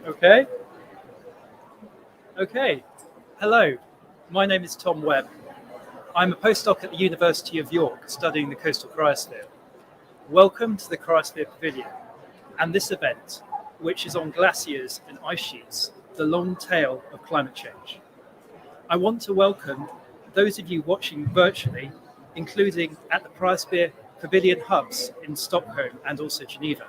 Okay. Hello, my name is Tom Webb. I'm a postdoc at the University of York studying the coastal cryosphere. Welcome to the Cryosphere Pavilion and this event, which is on glaciers and ice sheets, the long tail of climate change. I want to welcome those of you watching virtually, including at the Cryosphere Pavilion hubs in Stockholm and also Geneva.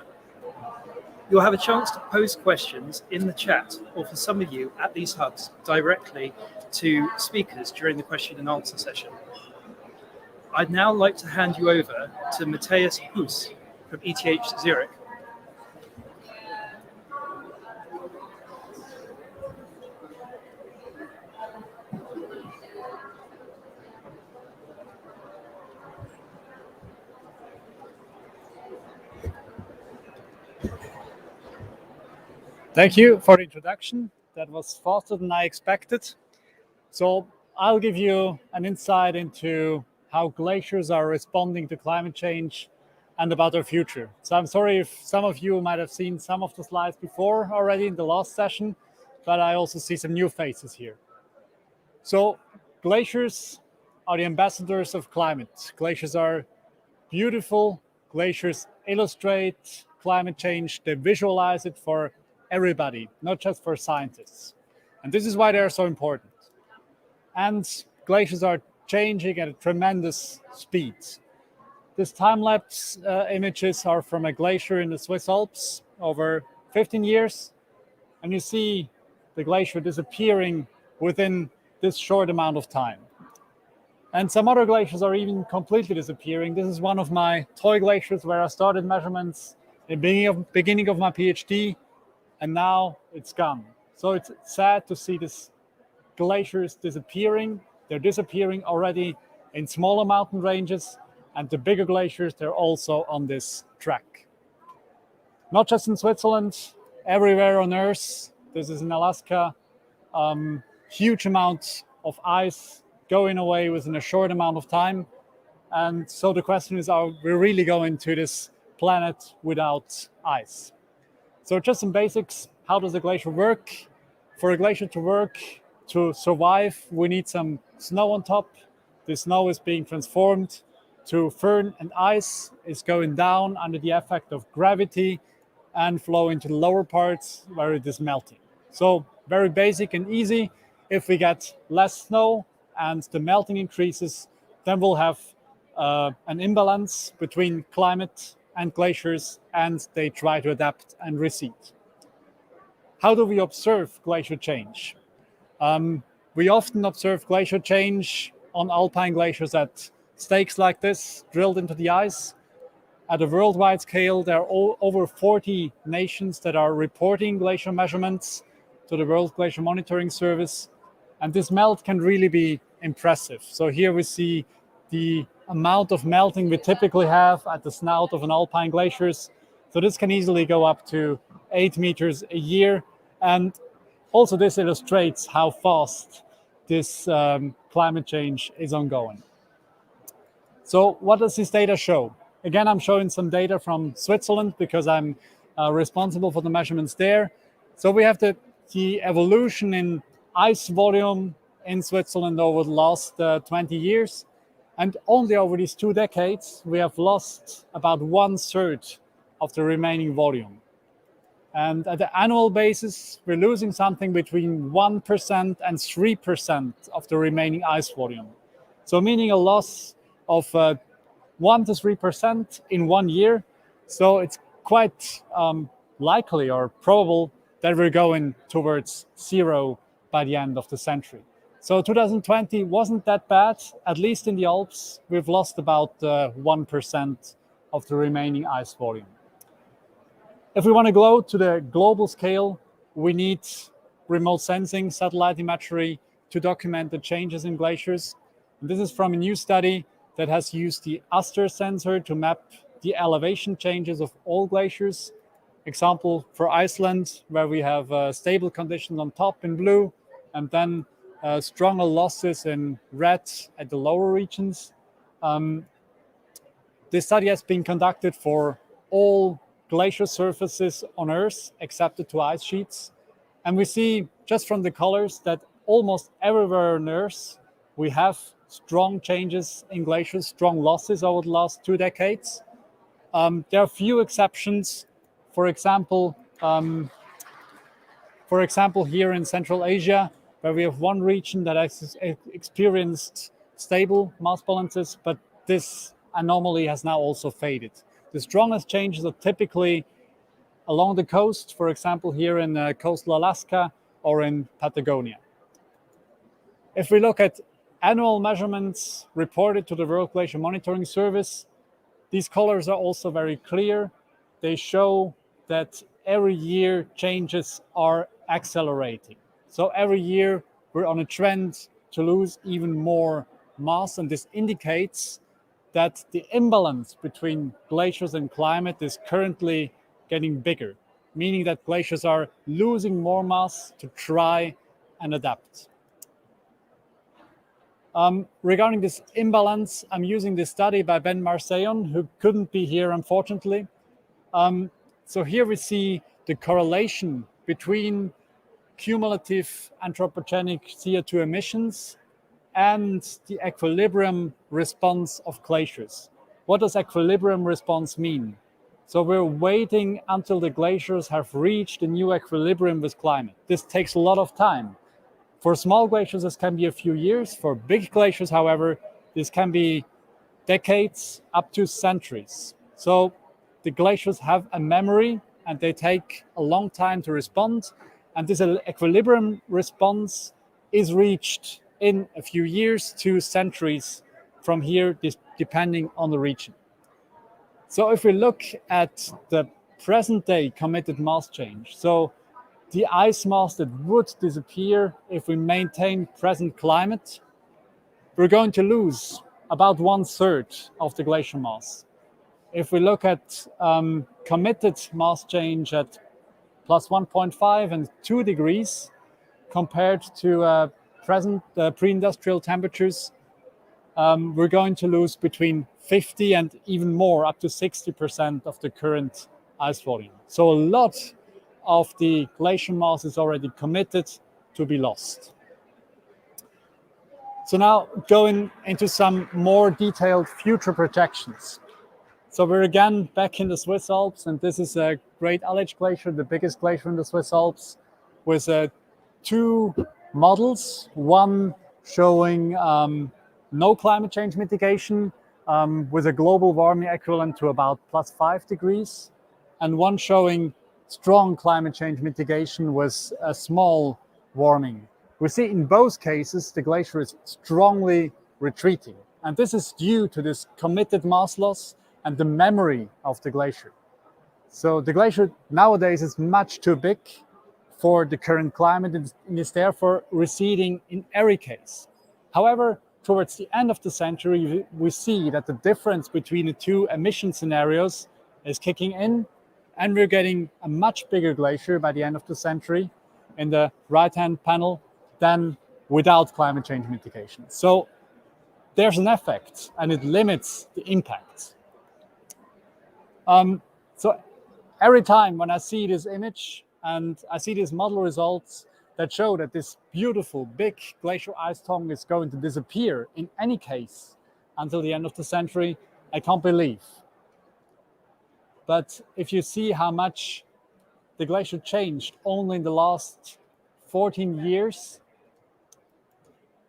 You'll have a chance to pose questions in the chat, or for some of you at these hubs, directly to speakers during the question and answer session. I'd now like to hand you over to Matthias Huss from ETH Zurich. Thank you for the introduction. That was faster than I expected. So I'll give you an insight into how glaciers are responding to climate change and about our future. So I'm sorry if some of you might have seen some of the slides before already in the last session, but I also see some new faces here. So glaciers are the ambassadors of climate. Glaciers are beautiful. Glaciers illustrate climate change. They visualize it for everybody, not just for scientists. And this is why they are so important. And glaciers are changing at a tremendous speed. These time-lapse images are from a glacier in the Swiss Alps over 15 years. And you see the glacier disappearing within this short amount of time. And some other glaciers are even completely disappearing. This is one of my toy glaciers where I started measurements at the beginning of my PhD. And now it's gone. So it's sad to see these glaciers disappearing. They're disappearing already in smaller mountain ranges, and the bigger glaciers, they're also on this track. Not just in Switzerland, everywhere on Earth. This is in Alaska. Huge amount of ice going away within a short amount of time. And so the question is, are we really going to this planet without ice? So just some basics, how does a glacier work? For a glacier to work, to survive, we need some snow on top. The snow is being transformed to firn and ice. It's going down under the effect of gravity and flow into the lower parts where it is melting. So very basic and easy. If we get less snow and the melting increases, then we'll have an imbalance between climate and glaciers, and they try to adapt and recede. How do we observe glacier change? We often observe glacier change on alpine glaciers at stakes like this, drilled into the ice. At a worldwide scale, there are over 40 nations that are reporting glacier measurements to the World Glacier Monitoring Service, and this melt can really be impressive. So here we see the amount of melting we typically have at the snout of an alpine glaciers. So this can easily go up to 8 meters a year. And also this illustrates how fast this climate change is ongoing. So what does this data show? Again, I'm showing some data from Switzerland because I'm responsible for the measurements there. So we have the evolution in ice volume in Switzerland over the last 20 years. And only over these 2 decades, we have lost about 1/3 of the remaining volume. And at the annual basis, we're losing something between 1% and 3% of the remaining ice volume. So meaning a loss of 1 to 3% in 1 year. So it's quite likely or probable that we're going towards zero by the end of the century. So 2020 wasn't that bad, at least in the Alps. We've lost about 1% of the remaining ice volume. If we want to go to the global scale, we need remote sensing, satellite imagery to document the changes in glaciers. And this is from a new study that has used the Aster sensor to map the elevation changes of all glaciers. Example for Iceland, where we have stable conditions on top in blue, and then stronger losses in red at the lower regions. This study has been conducted for all glacier surfaces on Earth except the 2 ice sheets. And we see just from the colors that almost everywhere on Earth, we have strong changes in glaciers, strong losses over the last 2 decades. There are few exceptions. For example, here in Central Asia, where we have one region that has experienced stable mass balances, but this anomaly has now also faded. The strongest changes are typically along the coast, for example, here in coastal Alaska or in Patagonia. If we look at annual measurements reported to the World Glacier Monitoring Service, these colors are also very clear. They show that every year changes are accelerating. So every year we're on a trend to lose even more mass, and this indicates that the imbalance between glaciers and climate is currently getting bigger, meaning that glaciers are losing more mass to try and adapt. Regarding this imbalance, I'm using this study by Ben Marseillon, who couldn't be here, unfortunately. So here we see the correlation between cumulative anthropogenic CO2 emissions and the equilibrium response of glaciers. What does equilibrium response mean? So we're waiting until the glaciers have reached a new equilibrium with climate. This takes a lot of time. For small glaciers, this can be a few years. For big glaciers, however, this can be decades up to centuries. So the glaciers have a memory and they take a long time to respond. And this equilibrium response is reached in a few years to centuries from here, depending on the region. So if we look at the present day committed mass change, so the ice mass that would disappear if we maintain present climate, we're going to lose about 1/3 of the glacier mass. If we look at committed mass change at plus 1.5 and 2 degrees compared to present pre-industrial temperatures, we're going to lose between 50 and even more, up to 60% of the current ice volume. So a lot of the glacier mass is already committed to be lost. So now going into some more detailed future projections. So we're again back in the Swiss Alps, and this is a Great Aletsch Glacier, the biggest glacier in the Swiss Alps, with 2 models, one showing no climate change mitigation with a global warming equivalent to about plus 5 degrees, and one showing strong climate change mitigation with a small warming. We see in both cases the glacier is strongly retreating, and this is due to this committed mass loss and the memory of the glacier. So the glacier nowadays is much too big for the current climate and is therefore receding in every case. However, towards the end of the century, we see that the difference between the 2 emission scenarios is kicking in, and we're getting a much bigger glacier by the end of the century in the right-hand panel than without climate change mitigation. So there's an effect, and it limits the impact. So every time when I see this image and I see these model results that show that this beautiful big glacial ice tongue is going to disappear in any case until the end of the century, I can't believe. But if you see how much the glacier changed only in the last 14 years,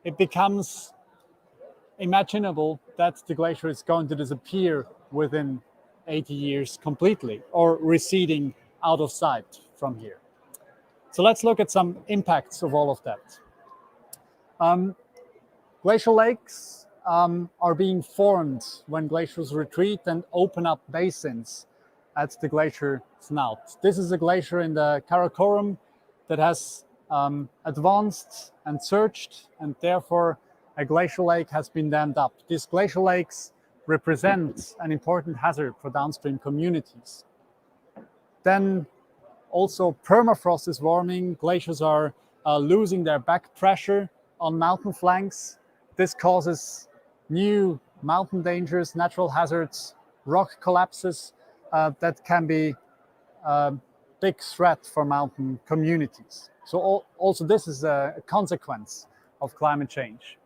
it becomes imaginable that the glacier is going to disappear within 80 years completely, or receding out of sight from here. So let's look at some impacts of all of that. Glacial lakes are being formed when glaciers retreat and open up basins at the glacier snout. This is a glacier in the Karakoram that has advanced and surged, and therefore a glacial lake has been dammed up. These glacial lakes represent an important hazard for downstream communities. Then also permafrost is warming. Glaciers are losing their back pressure on mountain flanks. This causes new mountain dangers, natural hazards, rock collapses that can be a big threat for mountain communities. So also this is a consequence of climate change.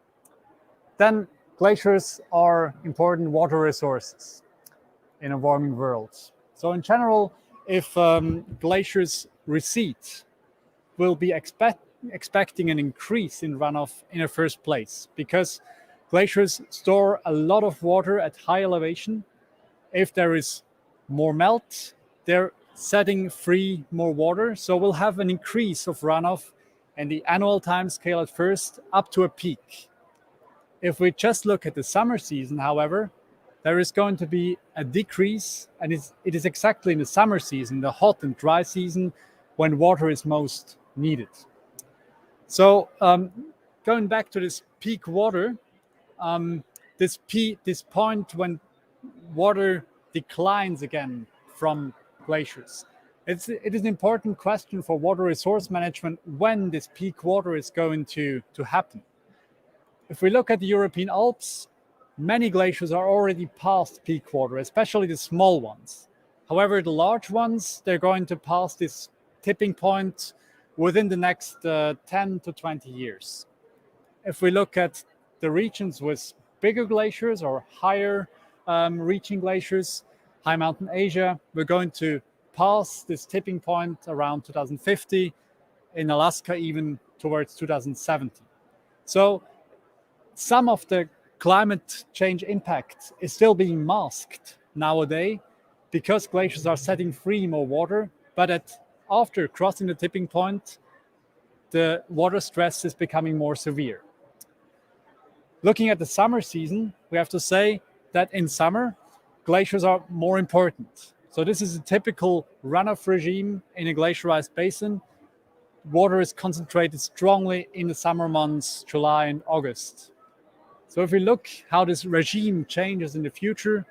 Then glaciers are important water resources in a warming world. So in general, if glaciers recede, we'll be expecting an increase in runoff in the first place, because glaciers store a lot of water at high elevation. If there is more melt, they're setting free more water. So we'll have an increase of runoff in the annual time scale at first, up to a peak. If we just look at the summer season, however, there is going to be a decrease, and it is exactly in the summer season, the hot and dry season, when water is most needed. So going back to this peak water, this point when water declines again from glaciers. It is an important question for water resource management when this peak water is going to happen. If we look at the European Alps, many glaciers are already past peak water, especially the small ones. However, the large ones, they're going to pass this tipping point within the next 10 to 20 years. If we look at the regions with bigger glaciers or higher reaching glaciers, high mountain Asia, we're going to pass this tipping point around 2050, in Alaska even towards 2070. So some of the climate change impact is still being masked nowadays because glaciers are setting free more water, but after crossing the tipping point, the water stress is becoming more severe. Looking at the summer season, we have to say that in summer, glaciers are more important. So this is a typical runoff regime in a glaciarized basin. Water is concentrated strongly in the summer months, July and August. So if we look how this regime changes in the future,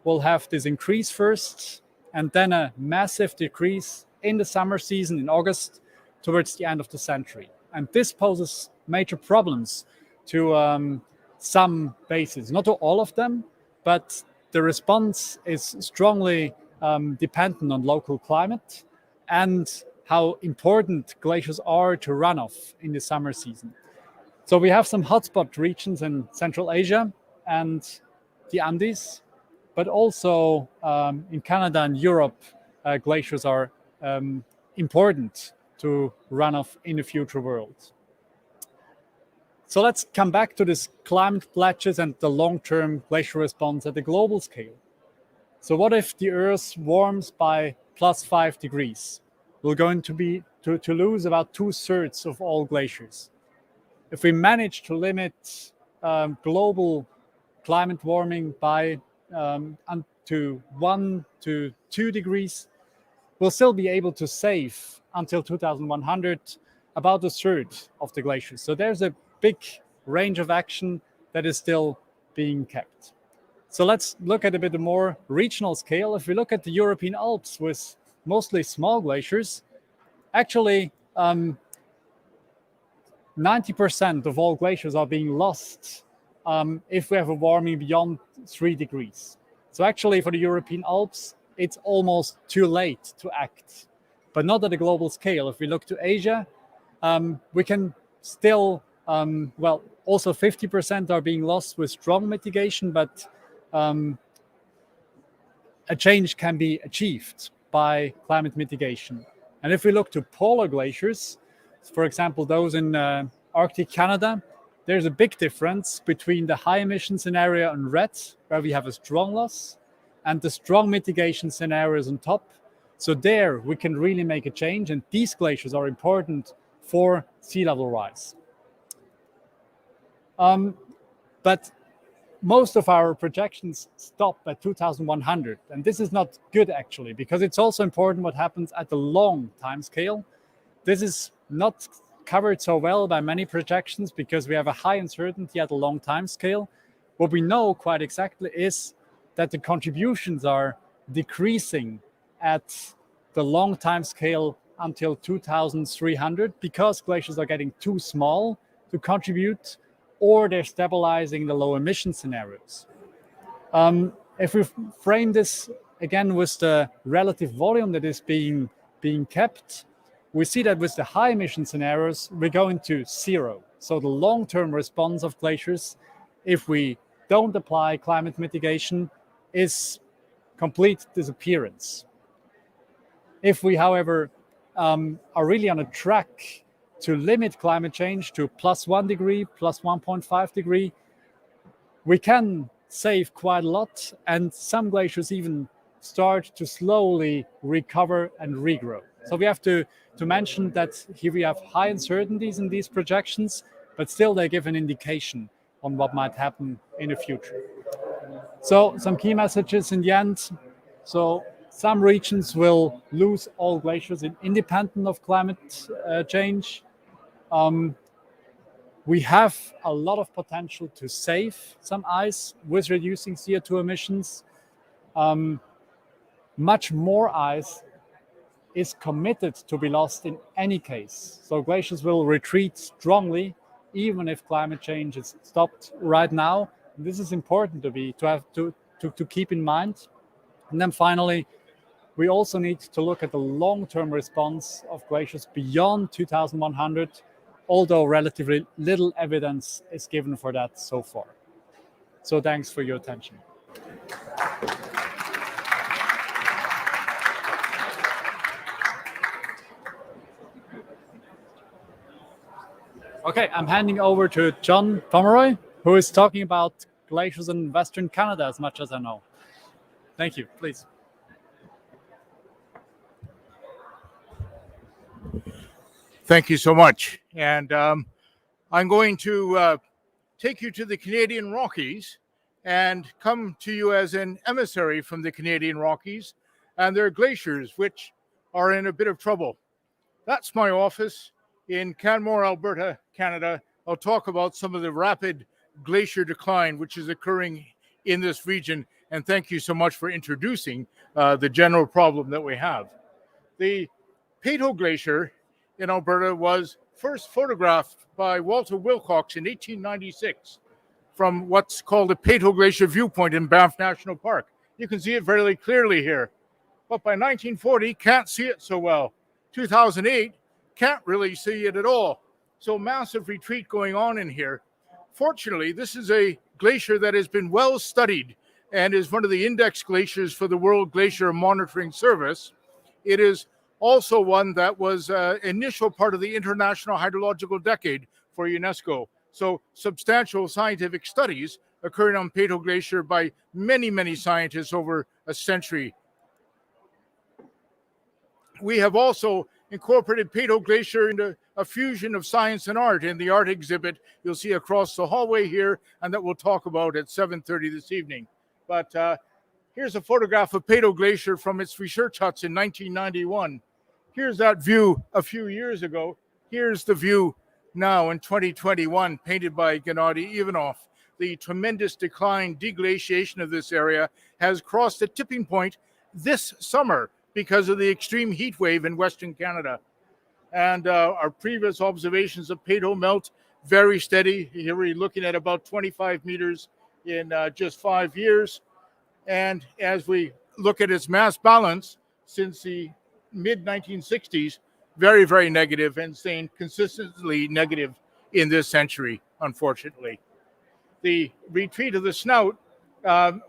we'll have this increase first, and then a massive decrease in the summer season in August towards the end of the century. And this poses major problems to some bases, not to all of them, but the response is strongly dependent on local climate and how important glaciers are to runoff in the summer season. So we have some hotspot regions in Central Asia and the Andes, but also in Canada and Europe, glaciers are important to runoff in the future world. So let's come back to this climate pledges and the long-term glacier response at the global scale. So what if the Earth warms by +5 degrees? We're going to lose about 2/3 of all glaciers. If we manage to limit global climate warming by to 1 to 2 degrees, we'll still be able to save until 2100 about 1/3 of the glaciers. So there's a big range of action that is still being kept. So let's look at a bit more regional scale. If we look at the European Alps with mostly small glaciers, actually 90% of all glaciers are being lost if we have a warming beyond 3 degrees. So actually for the European Alps, it's almost too late to act, but not at a global scale. If we look to Asia, we can still, also 50% are being lost with strong mitigation, but a change can be achieved by climate mitigation. And if we look to polar glaciers, for example, those in Arctic Canada, there's a big difference between the high emission scenario in red, where we have a strong loss, and the strong mitigation scenarios on top. So there we can really make a change, and these glaciers are important for sea level rise. But most of our projections stop at 2100, and this is not good actually, because it's also important what happens at the long time scale. This is not covered so well by many projections because we have a high uncertainty at a long time scale. What we know quite exactly is that the contributions are decreasing at the long time scale until 2300 because glaciers are getting too small to contribute, or they're stabilizing the low emission scenarios. If we frame this again with the relative volume that is being kept, we see that with the high emission scenarios, we're going to zero. So the long-term response of glaciers, if we don't apply climate mitigation, is complete disappearance. If we, however, are really on a track to limit climate change to +1 degree, +1.5 degree, we can save quite a lot, and some glaciers even start to slowly recover and regrow. So we have to mention that here we have high uncertainties in these projections, but still they give an indication on what might happen in the future. So some key messages in the end. So some regions will lose all glaciers independent of climate change. We have a lot of potential to save some ice with reducing CO2 emissions. Much more ice is committed to be lost in any case. So glaciers will retreat strongly, even if climate change is stopped right now. This is important to keep in mind. And then finally, we also need to look at the long-term response of glaciers beyond 2100, although relatively little evidence is given for that so far. So thanks for your attention. Okay, I'm handing over to John Pomeroy, who is talking about glaciers in Western Canada, as much as I know. Thank you, please. Thank you so much. And I'm going to take you to the Canadian Rockies and come to you as an emissary from the Canadian Rockies and their glaciers, which are in a bit of trouble. That's my office in Canmore, Alberta, Canada. I'll talk about some of the rapid glacier decline which is occurring in this region. And thank you so much for introducing the general problem that we have. The Peyto Glacier in Alberta was first photographed by Walter Wilcox in 1896 from what's called the Peyto Glacier viewpoint in Banff National Park. You can see it very clearly here. But by 1940, can't see it so well. 2008, can't really see it at all. So massive retreat going on in here. Fortunately, this is a glacier that has been well studied and is one of the index glaciers for the World Glacier Monitoring Service. It is also one that was initial part of the International Hydrological Decade for UNESCO. So substantial scientific studies occurring on Peyto Glacier by many, many scientists over a century. We have also incorporated Peyto Glacier into a fusion of science and art in the art exhibit you'll see across the hallway here, and that we'll talk about at 7:30 this evening. But here's a photograph of Peyto Glacier from its research huts in 1991. Here's that view a few years ago. Here's the view now in 2021, painted by Gennady Ivanov. The tremendous decline, deglaciation of this area has crossed a tipping point this summer because of the extreme heat wave in Western Canada. And our previous observations of Peyto melt, very steady. Here we're looking at about 25 meters in just 5 years. And as we look at its mass balance since the mid-1960s, very, very negative and staying consistently negative in this century, unfortunately. The retreat of the snout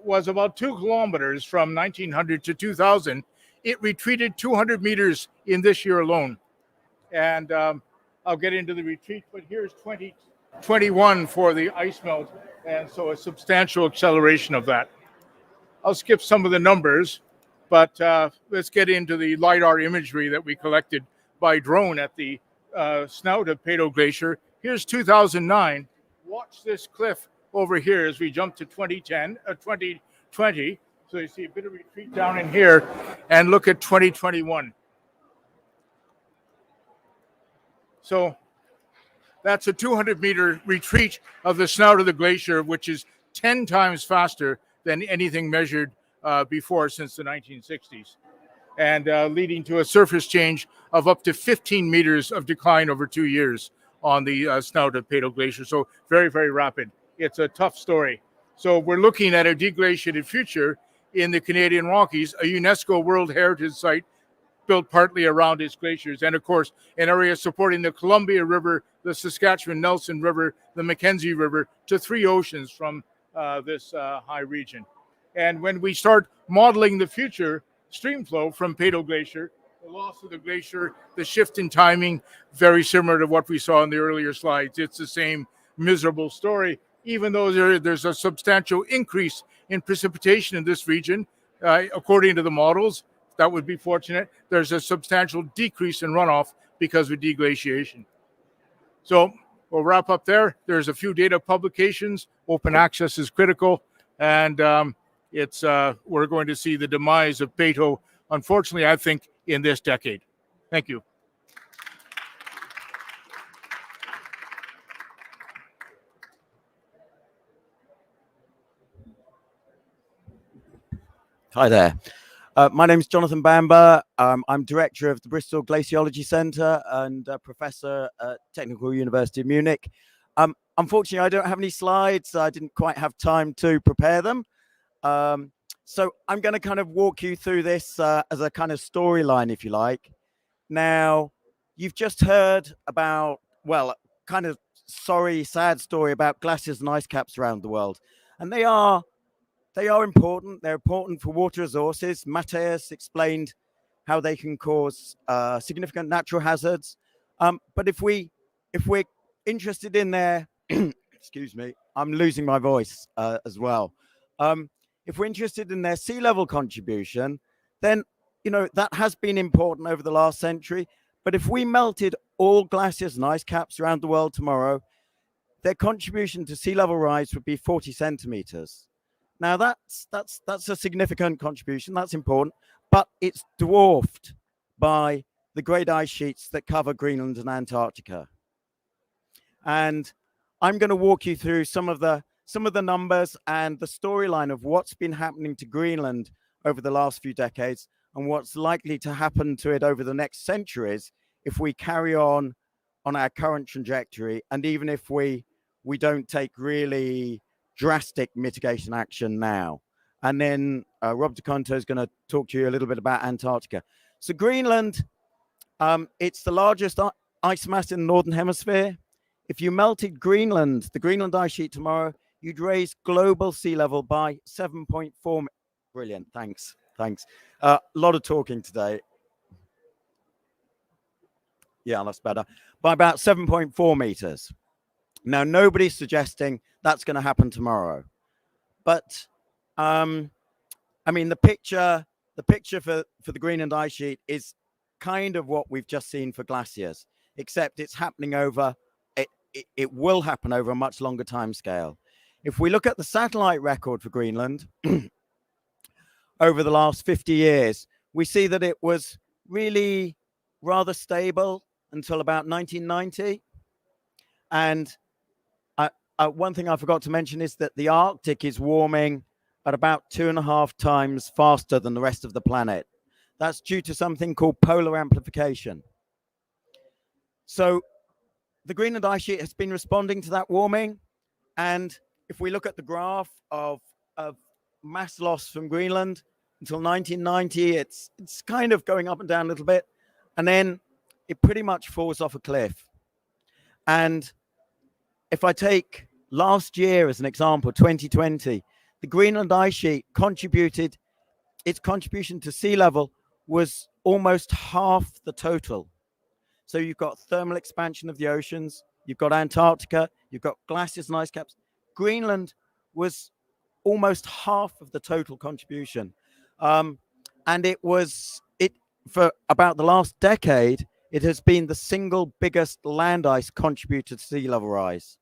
was about 2 kilometers from 1900 to 2000. It retreated 200 meters in this year alone. And I'll get into the retreat, but here's 2021 for the ice melt, and so a substantial acceleration of that. I'll skip some of the numbers, but let's get into the LiDAR imagery that we collected by drone at the snout of Peyto Glacier. Here's 2009. Watch this cliff over here as we jump to 2020. So you see a bit of retreat down in here, and look at 2021. So that's a 200-meter retreat of the snout of the glacier, which is 10 times faster than anything measured before since the 1960s, and leading to a surface change of up to 15 meters of decline over 2 years on the snout of Peyto Glacier. So very, very rapid. It's a tough story. So we're looking at a deglaciated future in the Canadian Rockies, a UNESCO World Heritage Site built partly around its glaciers. And of course, an area supporting the Columbia River, the Saskatchewan-Nelson River, the Mackenzie River, to 3 oceans from this high region. And when we start modeling the future stream flow from Peyto Glacier, the loss of the glacier, the shift in timing, very similar to what we saw in the earlier slides. It's the same miserable story, even though there's a substantial increase in precipitation in this region. According to the models, that would be fortunate. There's a substantial decrease in runoff because of deglaciation. So we'll wrap up there. There's a few data publications. Open access is critical. And we're going to see the demise of Peyto, unfortunately, I think, in this decade. Thank you. Hi there. My name is Jonathan Bamber. I'm director of the Bristol Glaciology Centre and professor at Technical University of Munich. Unfortunately, I don't have any slides. I didn't quite have time to prepare them. So I'm going to kind of walk you through this as a kind of storyline, if you like. Now, you've just heard about, well, kind of sad story about glaciers and ice caps around the world. And they are important. They're important for water resources. Matthias explained how they can cause significant natural hazards. But if we're interested in their, excuse me, I'm losing my voice as well. If we're interested in their sea level contribution, then, that has been important over the last century. But if we melted all glaciers and ice caps around the world tomorrow, their contribution to sea level rise would be 40 centimeters. Now that's a significant contribution. That's important, but it's dwarfed by the great ice sheets that cover Greenland and Antarctica. And I'm going to walk you through some of the numbers and the storyline of what's been happening to Greenland over the last few decades and what's likely to happen to it over the next centuries if we carry on our current trajectory, and even if we don't take really drastic mitigation action now. And then Rob DeConto is going to talk to you a little bit about Antarctica. So Greenland, it's the largest ice mass in the Northern Hemisphere. If you melted Greenland, the Greenland ice sheet tomorrow, you'd raise global sea level by 7.4. Brilliant, thanks. A lot of talking today. Yeah, that's better. By about 7.4 meters. Now, nobody's suggesting that's going to happen tomorrow. But, I mean, the picture for the Greenland ice sheet is kind of what we've just seen for glaciers, except it's happening it will happen over a much longer time scale. If we look at the satellite record for Greenland over the last 50 years, we see that it was really rather stable until about 1990. And one thing I forgot to mention is that the Arctic is warming at about 2.5 times faster than the rest of the planet. That's due to something called polar amplification. So the Greenland ice sheet has been responding to that warming. And if we look at the graph of mass loss from Greenland until 1990, it's kind of going up and down a little bit. And then it pretty much falls off a cliff. And if I take last year as an example, 2020, the Greenland ice sheet its contribution to sea level was almost half the total. So you've got thermal expansion of the oceans, you've got Antarctica, you've got glaciers and ice caps. Greenland was almost half of the total contribution. And for about the last decade, it has been the single biggest land ice contributor to sea level rise.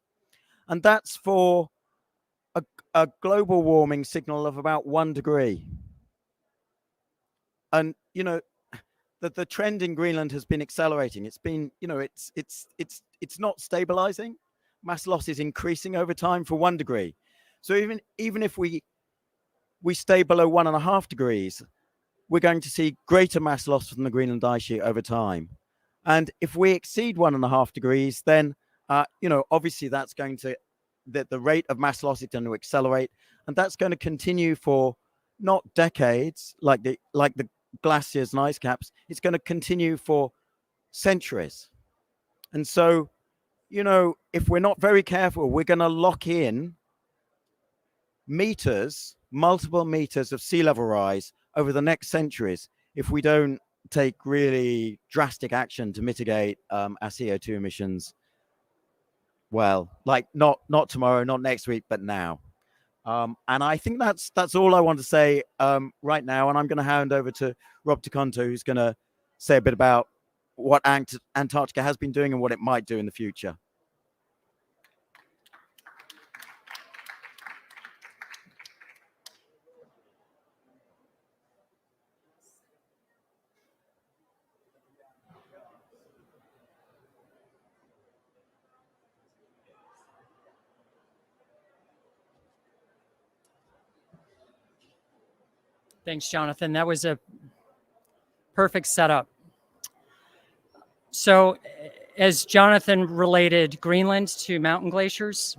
And that's for a global warming signal of about 1 degree. And, the trend in Greenland has been accelerating. It's been, it's not stabilizing. Mass loss is increasing over time for 1 degree. So even if we stay below 1.5 degrees, we're going to see greater mass loss from the Greenland ice sheet over time. And if we exceed 1.5 degrees, then, obviously that's going to, the rate of mass loss is going to accelerate. And that's going to continue for not decades, like the glaciers and ice caps, it's going to continue for centuries. And so, you know, if we're not very careful, we're going to lock in meters, multiple meters of sea level rise over the next centuries if we don't take really drastic action to mitigate our CO2 emissions. Well, like not tomorrow, not next week, but now. And I think that's all I want to say right now. And I'm going to hand over to Rob Taconto, who's going to say a bit about what Antarctica has been doing and what it might do in the future. Thanks, Jonathan. That was a perfect setup. So, as Jonathan related Greenland to mountain glaciers,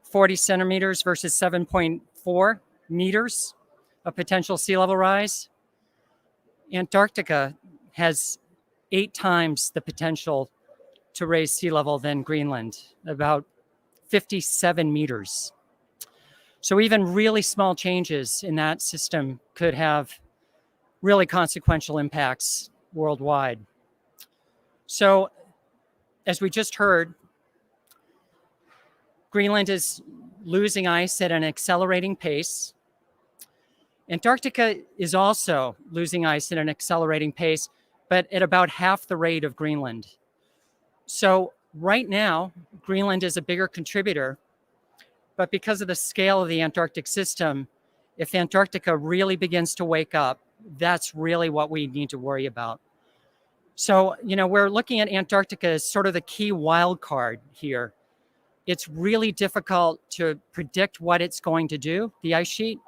40 centimeters versus 7.4 meters of potential sea level rise. Antarctica has 8 times the potential to raise sea level than Greenland, about 57 meters. So even really small changes in that system could have really consequential impacts worldwide. So as we just heard, Greenland is losing ice at an accelerating pace. Antarctica is also losing ice at an accelerating pace, but at about half the rate of Greenland. So right now, Greenland is a bigger contributor, but because of the scale of the Antarctic system, if Antarctica really begins to wake up, that's really what we need to worry about. So, you know, we're looking at Antarctica as sort of the key wild card here. It's really difficult to predict what it's going to do, the ice sheet,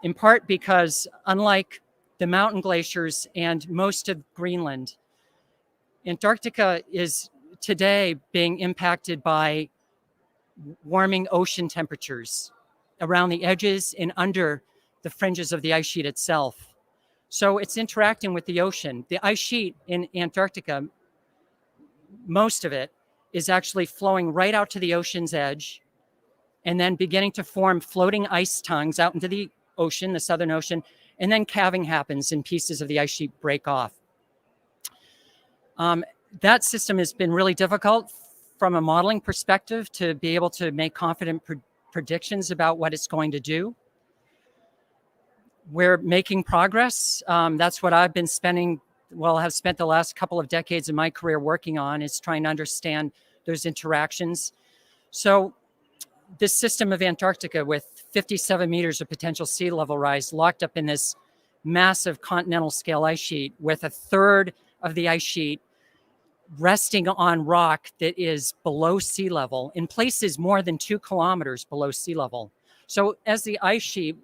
in part because unlike the mountain glaciers and most of Greenland, Antarctica is today being impacted by warming ocean temperatures around the edges and under the fringes of the ice sheet itself. So it's interacting with the ocean. The ice sheet in Antarctica, most of it is actually flowing right out to the ocean's edge and then beginning to form floating ice tongues out into the ocean, the Southern Ocean, and then calving happens and pieces of the ice sheet break off. That system has been really difficult from a modeling perspective to be able to make confident predictions about what it's going to do. We're making progress. That's what I've been have spent the last couple of decades of my career working on, is trying to understand those interactions. So this system of Antarctica with 57 meters of potential sea level rise locked up in this massive continental scale ice sheet with a third of the ice sheet resting on rock that is below sea level, in places more than 2 kilometers below sea level. So as the ice sheet,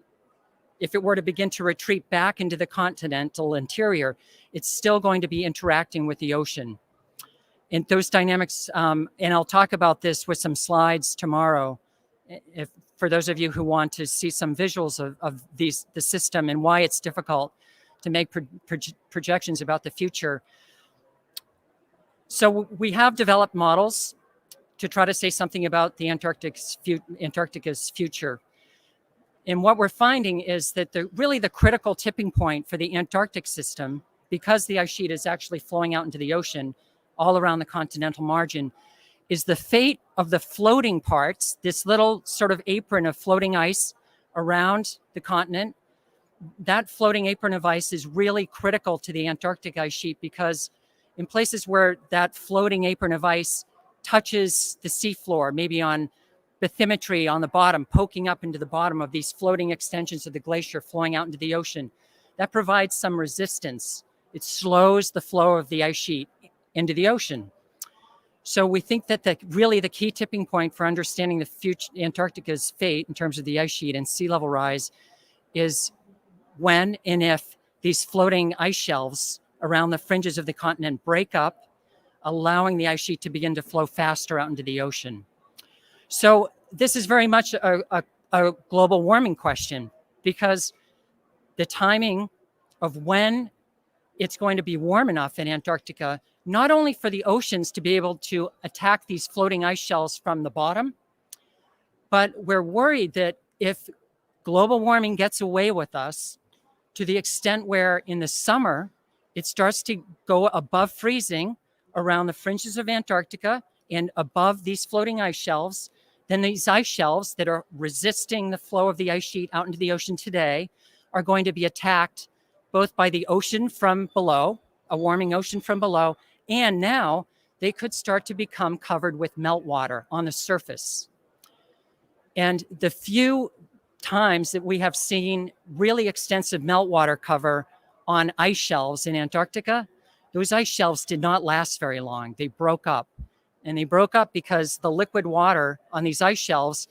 if it were to begin to retreat back into the continental interior, it's still going to be interacting with the ocean. And those dynamics, and I'll talk about this with some slides tomorrow, for those of you who want to see some visuals of the system and why it's difficult to make projections about the future. So we have developed models to try to say something about the Antarctica's future. And what we're finding is that really the critical tipping point for the Antarctic system, because the ice sheet is actually flowing out into the ocean all around the continental margin, is the fate of the floating parts, this little sort of apron of floating ice around the continent. That floating apron of ice is really critical to the Antarctic ice sheet, because in places where that floating apron of ice touches the seafloor, maybe on bathymetry on the bottom, poking up into the bottom of these floating extensions of the glacier flowing out into the ocean, that provides some resistance. It slows the flow of the ice sheet into the ocean. So we think that really the key tipping point for understanding the future Antarctica's fate in terms of the ice sheet and sea level rise is when and if these floating ice shelves around the fringes of the continent break up, allowing the ice sheet to begin to flow faster out into the ocean. So this is very much a global warming question, because the timing of when it's going to be warm enough in Antarctica, not only for the oceans to be able to attack these floating ice shelves from the bottom, but we're worried that if global warming gets away with us to the extent where in the summer it starts to go above freezing around the fringes of Antarctica and above these floating ice shelves, then these ice shelves that are resisting the flow of the ice sheet out into the ocean today are going to be attacked both by the ocean from below, a warming ocean from below, and now they could start to become covered with meltwater on the surface. And the few times that we have seen really extensive meltwater cover on ice shelves in Antarctica, those ice shelves did not last very long. They broke up. And they broke up because the liquid water on these ice shelves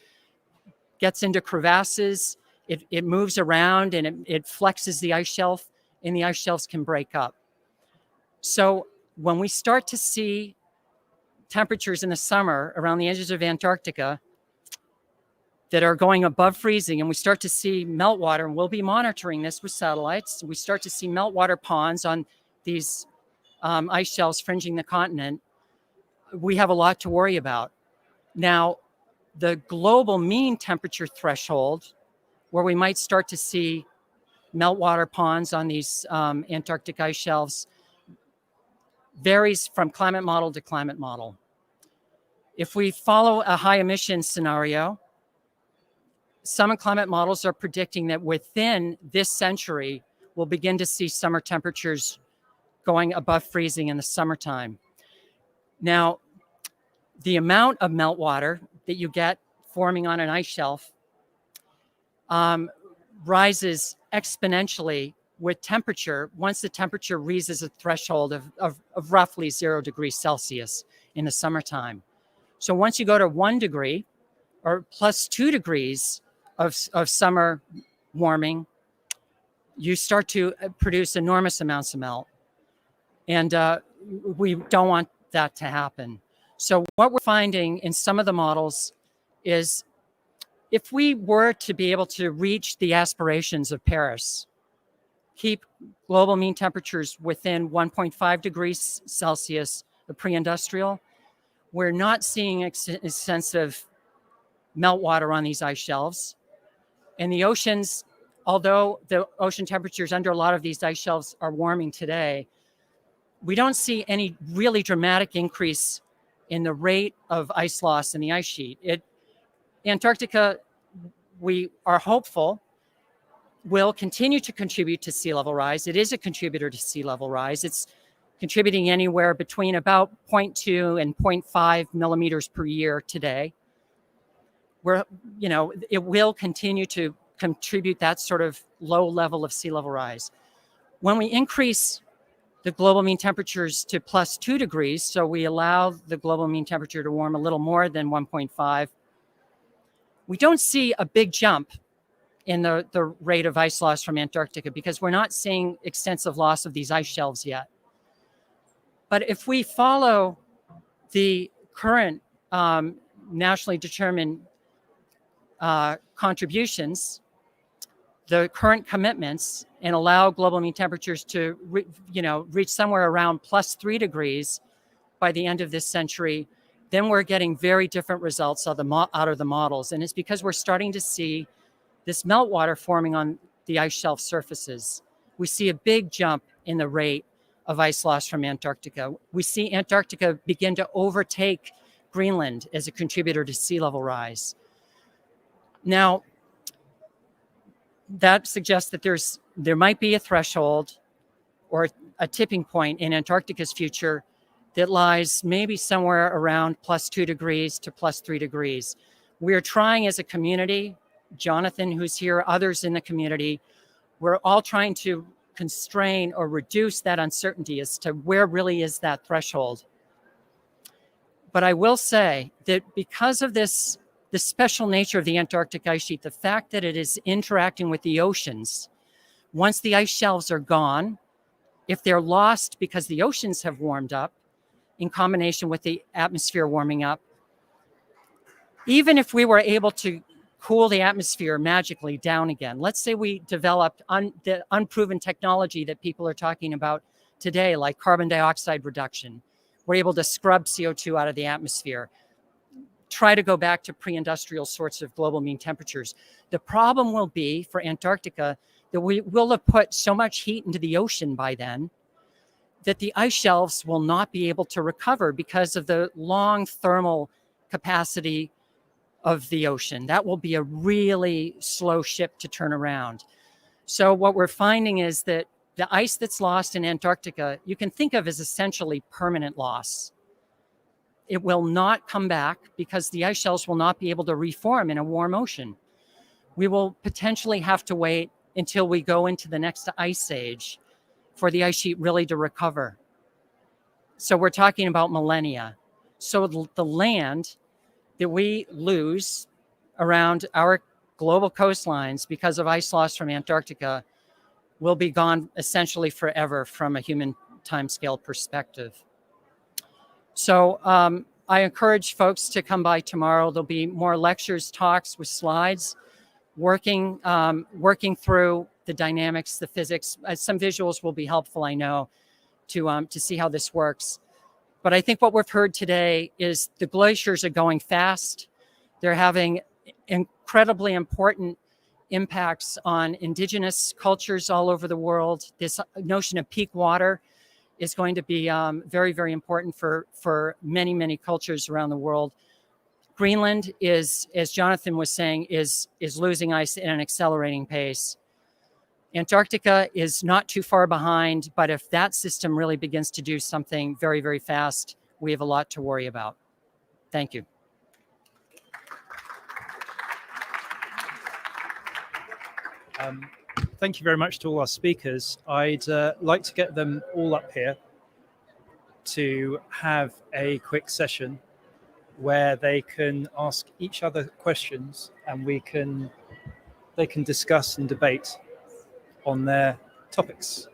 gets into crevasses, it moves around and it flexes the ice shelf, and the ice shelves can break up. So when we start to see temperatures in the summer around the edges of Antarctica that are going above freezing, and we start to see meltwater, and we'll be monitoring this with satellites, we start to see meltwater ponds on these ice shelves fringing the continent, we have a lot to worry about. Now, the global mean temperature threshold, where we might start to see meltwater ponds on these Antarctic ice shelves, varies from climate model to climate model. If we follow a high emission scenario, some climate models are predicting that within this century, we'll begin to see summer temperatures going above freezing in the summertime. Now, the amount of meltwater that you get forming on an ice shelf rises exponentially with temperature once the temperature reaches a threshold of roughly 0 degrees Celsius in the summertime. So once you go to 1 degree or plus 2 degrees of summer warming, you start to produce enormous amounts of melt. And we don't want that to happen. So what we're finding in some of the models is if we were to be able to reach the aspirations of Paris, keep global mean temperatures within 1.5 degrees Celsius, the pre-industrial, we're not seeing extensive meltwater on these ice shelves. And the oceans, although the ocean temperatures under a lot of these ice shelves are warming today, we don't see any really dramatic increase in the rate of ice loss in the ice sheet. Antarctica, we are hopeful, will continue to contribute to sea level rise. It is a contributor to sea level rise. It's contributing anywhere between about 0.2 and 0.5 millimeters per year today. It will continue to contribute that sort of low level of sea level rise. When we increase the global mean temperatures to plus 2 degrees, so we allow the global mean temperature to warm a little more than 1.5, we don't see a big jump in the rate of ice loss from Antarctica because we're not seeing extensive loss of these ice shelves yet. But if we follow the current nationally determined contributions, the current commitments, and allow global mean temperatures to reach somewhere around plus 3 degrees by the end of this century, then we're getting very different results out of the models. And it's because we're starting to see this meltwater forming on the ice shelf surfaces. We see a big jump in the rate of ice loss from Antarctica. We see Antarctica begin to overtake Greenland as a contributor to sea level rise. Now, that suggests that there might be a threshold or a tipping point in Antarctica's future that lies maybe somewhere around plus 2 degrees to plus 3 degrees. We're trying as a community, Jonathan, who's here, others in the community, we're all trying to constrain or reduce that uncertainty as to where really is that threshold. But I will say that because of the special nature of the Antarctic ice sheet, the fact that it is interacting with the oceans, once the ice shelves are gone, if they're lost because the oceans have warmed up in combination with the atmosphere warming up, even if we were able to cool the atmosphere magically down again. Let's say we developed the unproven technology that people are talking about today, like carbon dioxide reduction. We're able to scrub CO2 out of the atmosphere, try to go back to pre-industrial sorts of global mean temperatures. The problem will be for Antarctica that we will have put so much heat into the ocean by then that the ice shelves will not be able to recover because of the long thermal capacity of the ocean. That will be a really slow ship to turn around. So what we're finding is that the ice that's lost in Antarctica, you can think of as essentially permanent loss. It will not come back because the ice shelves will not be able to reform in a warm ocean. We will potentially have to wait until we go into the next ice age for the ice sheet really to recover. So we're talking about millennia. So the land that we lose around our global coastlines because of ice loss from Antarctica will be gone essentially forever from a human timescale perspective. So I encourage folks to come by tomorrow. There'll be more lectures, talks with slides, working through the dynamics, the physics. Some visuals will be helpful, I know, to see how this works. But I think what we've heard today is the glaciers are going fast. They're having incredibly important impacts on indigenous cultures all over the world. This notion of peak water is going to be very, very important for many, many cultures around the world. Greenland is, as Jonathan was saying, is losing ice at an accelerating pace. Antarctica is not too far behind, but if that system really begins to do something very, very fast, we have a lot to worry about. Thank you. Thank you very much to all our speakers. I'd like to get them all up here to have a quick session where they can ask each other questions and they can discuss and debate on their topics.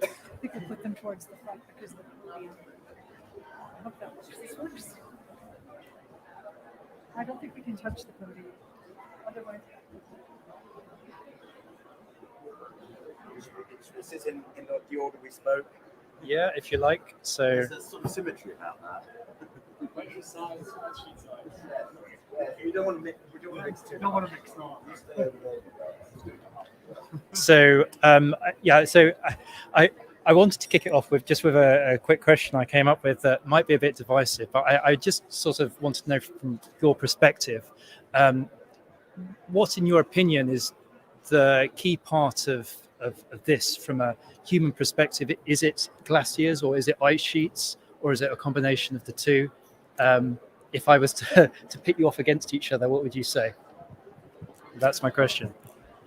I think we'll put them towards the front because of the podium. I hope that works. This works. I don't think we can touch the podium. Otherwise. This is in the order we spoke. Yeah, if you like. So There's sort of symmetry about that. You don't want to mix. We don't want to mix too. Don't want to mix them. So yeah, so I wanted to kick it off with a quick question I came up with that might be a bit divisive, but I just sort of want to know from your perspective, what in your opinion is the key part of this from a human perspective? Is it glaciers or is it ice sheets or is it a combination of the two? If I was to pit you off against each other, what would you say? That's my question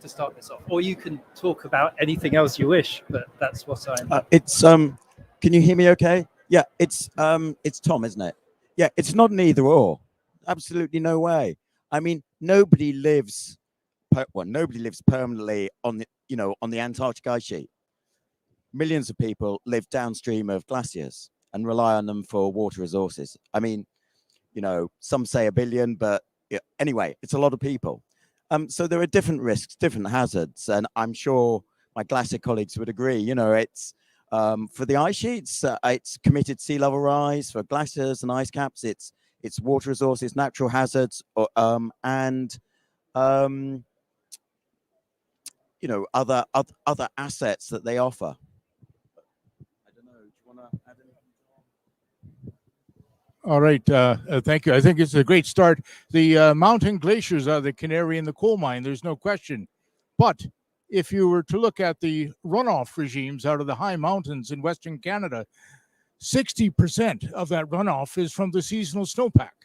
to start this off. Or you can talk about anything else you wish, but that's what I'm... It's can you hear me okay? Yeah, it's Tom, isn't it? Yeah, it's not an either or. Absolutely no way. I mean, nobody lives permanently on the Antarctic ice sheet. Millions of people live downstream of glaciers and rely on them for water resources. I mean, some say 1 billion, but anyway, it's a lot of people. So there are different risks, different hazards, and I'm sure my glacier colleagues would agree. It's for the ice sheets, it's committed sea level rise. For glaciers and ice caps, it's water resources, natural hazards, and other assets that they offer. I don't know. Do you want to add anything? All right, thank you. I think it's a great start. The mountain glaciers are the canary in the coal mine, there's no question. But if you were to look at the runoff regimes out of the high mountains in Western Canada, 60% of that runoff is from the seasonal snowpack.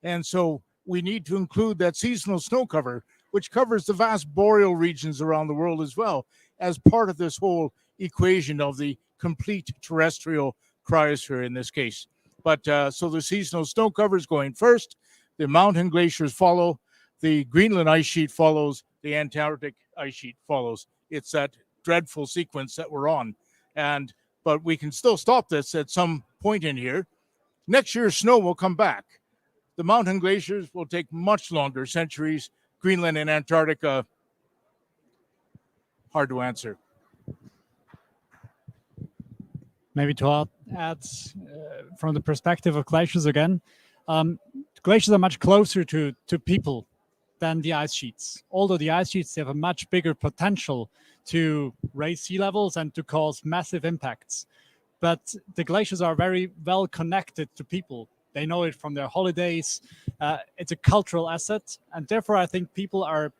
And so we need to include that seasonal snow cover, which covers the vast boreal regions around the world as well, as part of this whole equation of the complete terrestrial cryosphere in this case. But so the seasonal snow cover is going first, the mountain glaciers follow, the Greenland ice sheet follows, the Antarctic ice sheet follows. It's that dreadful sequence that we're on. And but we can still stop this at some point in here. Next year, snow will come back. The mountain glaciers will take much longer, centuries. Greenland and Antarctica, hard to answer. Maybe to add from the perspective of glaciers again, glaciers are much closer to people than the ice sheets. Although the ice sheets have a much bigger potential to raise sea levels and to cause massive impacts. But the glaciers are very well connected to people. They know it from their holidays. It's a cultural asset. And therefore, I think people are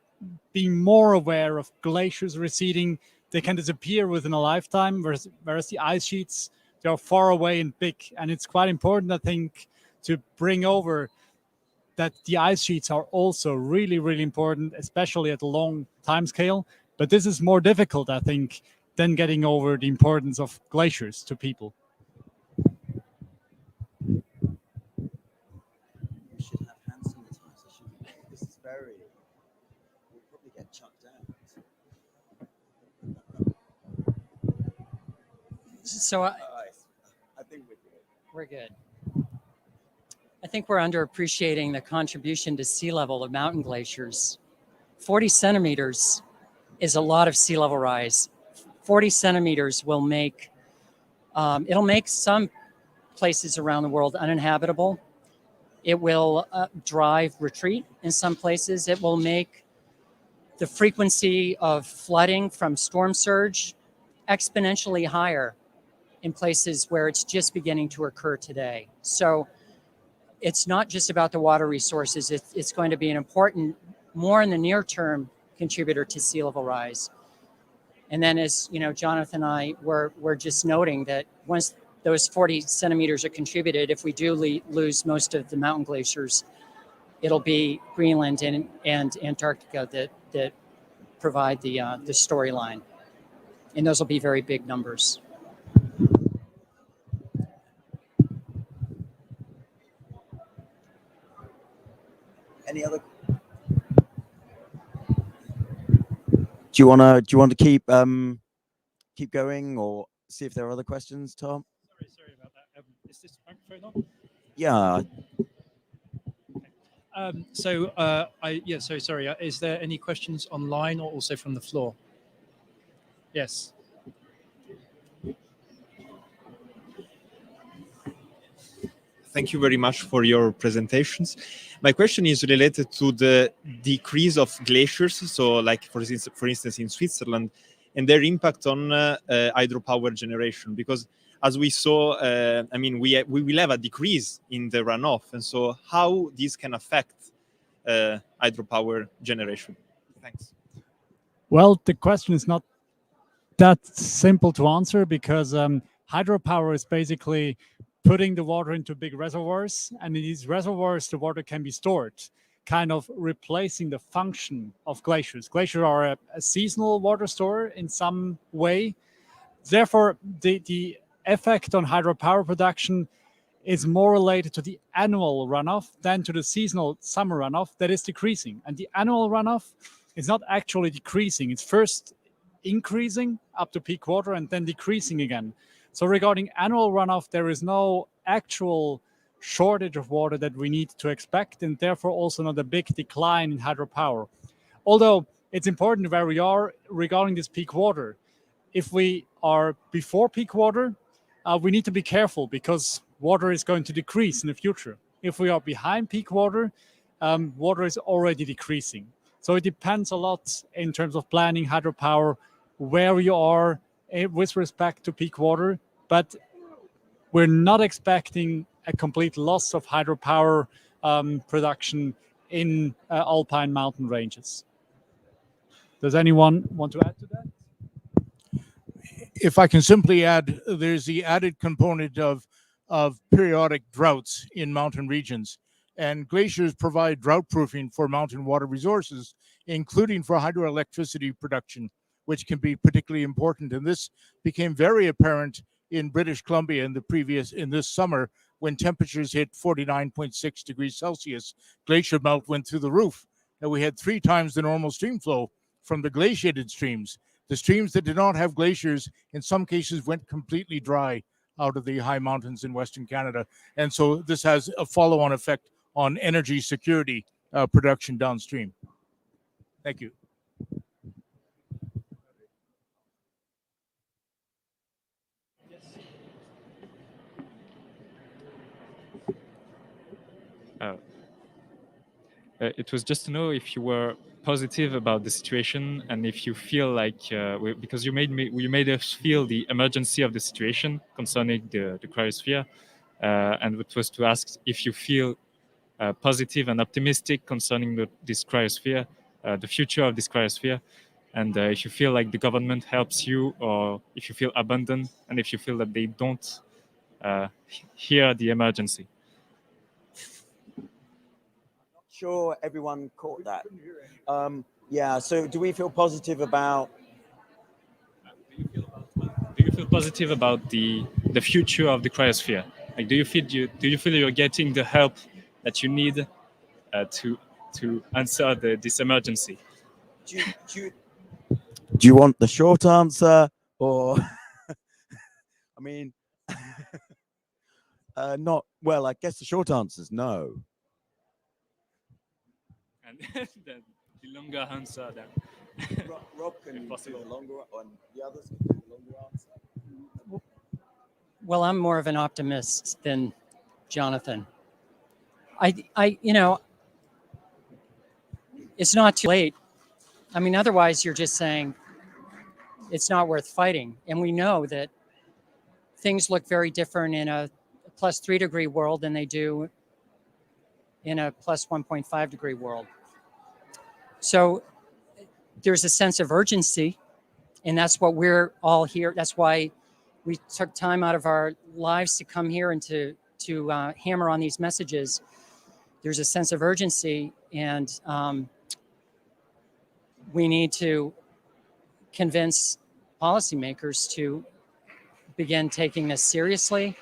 being more aware of glaciers receding. They can disappear within a lifetime, whereas the ice sheets, they are far away and big. And it's quite important, I think, to bring over that the ice sheets are also really, really important, especially at a long time scale. But this is more difficult, I think, than getting over the importance of glaciers to people. We should have hand sanitizer, shouldn't we? This is very... We'll probably get chucked out. So I think we're good. we're good. I think we're underappreciating the contribution to sea level of mountain glaciers. 40 centimeters is a lot of sea level rise. 40 centimeters will make, it'll make some places around the world uninhabitable. It will drive retreat in some places. It will make the frequency of flooding from storm surge exponentially higher in places where it's just beginning to occur today. So it's not just about the water resources. It's going to be an important, more in the near term, contributor to sea level rise. And then, as you know, Jonathan and I were just noting that once those 40 centimeters are contributed, if we do lose most of the mountain glaciers, it'll be Greenland and Antarctica that provide the storyline. And those will be very big numbers. Any other? Do you want to keep going, or see if there are other questions, Tom? Sorry about that. Is this microphone on? Yeah. Sorry. Is there any questions online or also from the floor? Yes. Thank you very much for your presentations. My question is related to the decrease of glaciers. So, like for instance, in Switzerland, and their impact on hydropower generation. Because as we saw, we will have a decrease in the runoff, and so how this can affect hydropower generation. Thanks. Well, the question is not that simple to answer, because hydropower is basically putting the water into big reservoirs, and in these reservoirs the water can be stored, kind of replacing the function of glaciers. Glaciers are a seasonal water store in some way. Therefore, the effect on hydropower production is more related to the annual runoff than to the seasonal summer runoff that is decreasing. And the annual runoff is not actually decreasing. It's first increasing up to peak water and then decreasing again. So regarding annual runoff, there is no actual shortage of water that we need to expect, and therefore also not a big decline in hydropower. Although it's important where we are regarding this peak water. If we are before peak water, we need to be careful because water is going to decrease in the future. If we are behind peak water, water is already decreasing. So it depends a lot in terms of planning hydropower, where you are with respect to peak water, but we're not expecting a complete loss of hydropower production in alpine mountain ranges. Does anyone want to add to that? If I can simply add, there's the added component of periodic droughts in mountain regions, and glaciers provide drought proofing for mountain water resources, including for hydroelectricity production, which can be particularly important. And this became very apparent in British Columbia in this summer, when temperatures hit 49.6 degrees Celsius. Glacier melt went through the roof, and we had 3 times the normal stream flow from the glaciated streams. The streams that did not have glaciers, in some cases, went completely dry out of the high mountains in Western Canada. And so this has a follow-on effect on energy security production downstream. Thank you. It was just to know if you were positive about the situation and if you feel like because you made us feel the emergency of the situation concerning the cryosphere, and it was to ask if you feel positive and optimistic concerning this cryosphere, the future of this cryosphere, and if you feel like the government helps you, or if you feel abandoned, and if you feel that they don't hear the emergency. Sure, everyone caught that. Yeah, so do we feel positive about... Do you feel positive about the future of the cryosphere? Like, do you feel you're getting the help that you need to answer this emergency? Do you want the short answer, or... I mean, not... Well, I guess the short answer is no. And the longer answer then. Rob can do the longer one. The others can do the longer answer. Well, I'm more of an optimist than Jonathan. It's not too late. I mean, otherwise you're just saying it's not worth fighting. And we know that things look very different in a +3 degree world than they do in a +1.5 degree world. So there's a sense of urgency, and that's what we're all here. That's why we took time out of our lives to come here and to hammer on these messages. There's a sense of urgency, and we need to convince policymakers to begin taking this seriously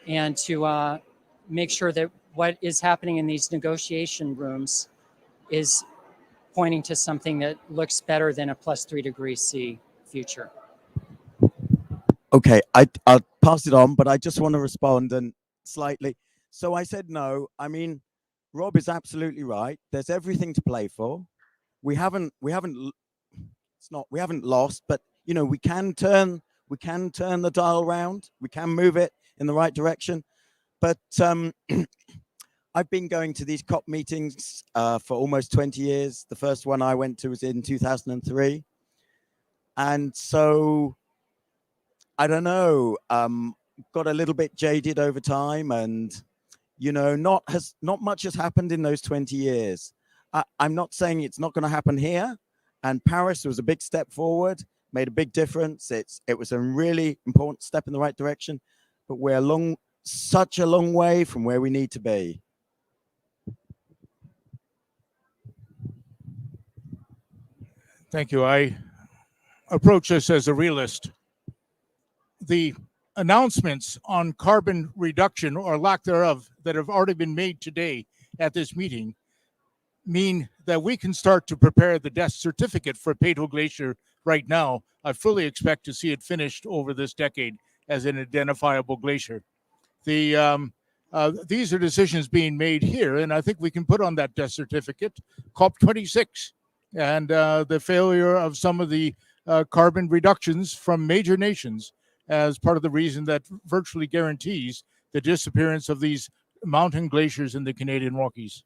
and to make sure that what is happening in these negotiation rooms is pointing to something that looks better than a +3 degrees C future. Okay, I'll pass it on, but I just want to respond and slightly. So I said no. I mean, Rob is absolutely right. There's everything to play for. We haven't lost, but you know, we can turn the dial round. We can move it in the right direction. But I've been going to these COP meetings for almost 20 years. The first one I went to was in 2003. And so, I don't know, got a little bit jaded over time, and, you know, not much has happened in those 20 years. I'm not saying it's not going to happen here. And Paris was a big step forward, made a big difference. It was a really important step in the right direction, but we're such a long way from where we need to be. Thank you. I approach this as a realist. The announcements on carbon reduction or lack thereof that have already been made today at this meeting mean that we can start to prepare the death certificate for Peyto Glacier right now. I fully expect to see it finished over this decade as an identifiable glacier. These are decisions being made here, and I think we can put on that death certificate COP26 and the failure of some of the carbon reductions from major nations as part of the reason that virtually guarantees the disappearance of these mountain glaciers in the Canadian Rockies.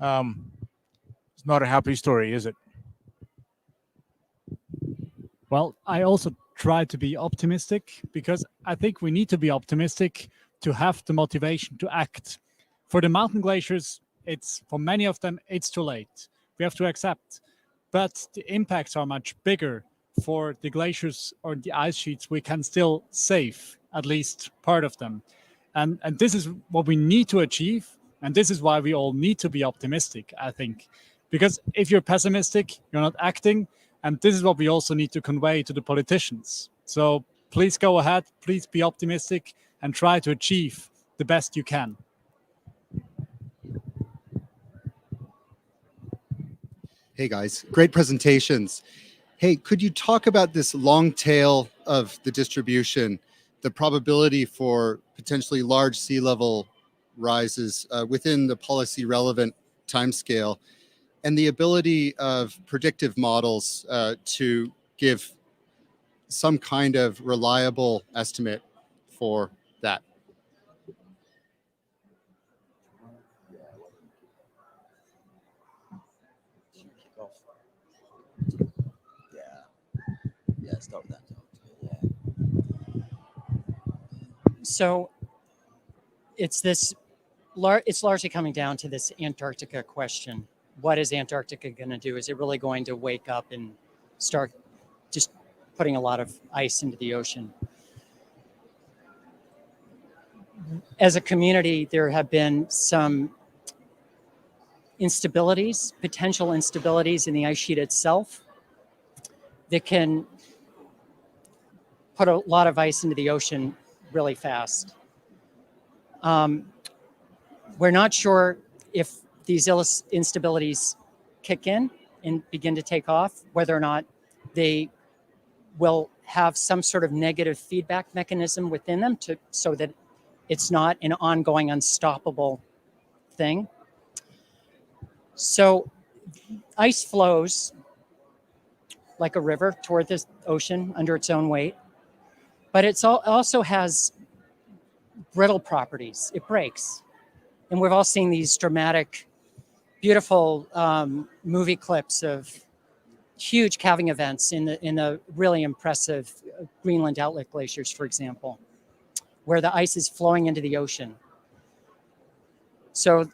It's not a happy story, is it? Well, I also try to be optimistic because I think we need to be optimistic to have the motivation to act. For the mountain glaciers, for many of them, it's too late. We have to accept. But the impacts are much bigger. For the glaciers or the ice sheets, we can still save at least part of them. And this is what we need to achieve. And this is why we all need to be optimistic, I think. Because if you're pessimistic, you're not acting. And this is what we also need to convey to the politicians. So please go ahead, please be optimistic and try to achieve the best you can. Hey guys, great presentations. Hey, could you talk about this long tail of the distribution, the probability for potentially large sea level rises within the policy relevant timescale, and the ability of predictive models to give some kind of reliable estimate for that? Yeah, start with that. So it's largely coming down to this Antarctica question. What is Antarctica going to do? Is it really going to wake up and start just putting a lot of ice into the ocean? As a community, there have been some instabilities, potential instabilities in the ice sheet itself that can put a lot of ice into the ocean really fast. We're not sure if these instabilities kick in and begin to take off, whether or not they will have some sort of negative feedback mechanism within them so that it's not an ongoing, unstoppable thing. So ice flows like a river toward the ocean under its own weight, but it also has brittle properties. It breaks. And we've all seen these dramatic, beautiful movie clips of huge calving events in the really impressive Greenland outlet glaciers, for example, where the ice is flowing into the ocean. So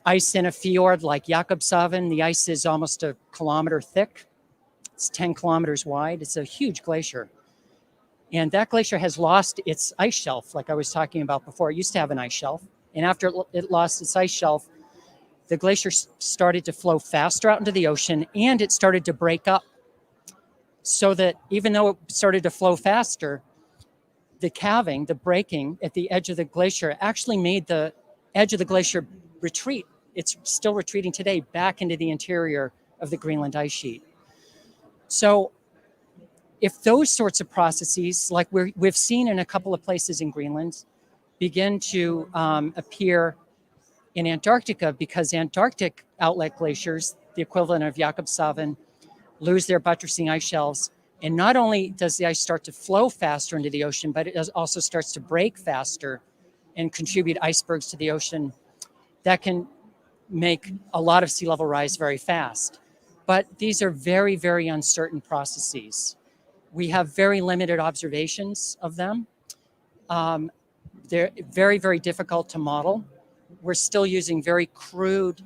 ice in a fjord like Jakobshavn, the ice is almost a kilometer thick. It's 10 kilometers wide. It's a huge glacier. And that glacier has lost its ice shelf, like I was talking about before. It used to have an ice shelf. And after it lost its ice shelf, the glacier started to flow faster out into the ocean, and it started to break up. So that even though it started to flow faster, the calving, the breaking at the edge of the glacier actually made the edge of the glacier retreat. It's still retreating today back into the interior of the Greenland ice sheet. So if those sorts of processes, like we've seen in a couple of places in Greenland, begin to appear in Antarctica, because Antarctic outlet glaciers, the equivalent of Jakobshavn, lose their buttressing ice shelves. And not only does the ice start to flow faster into the ocean, but it also starts to break faster and contribute icebergs to the ocean. That can make a lot of sea level rise very fast. But these are very, very uncertain processes. We have very limited observations of them. They're very, very difficult to model. We're still using very crude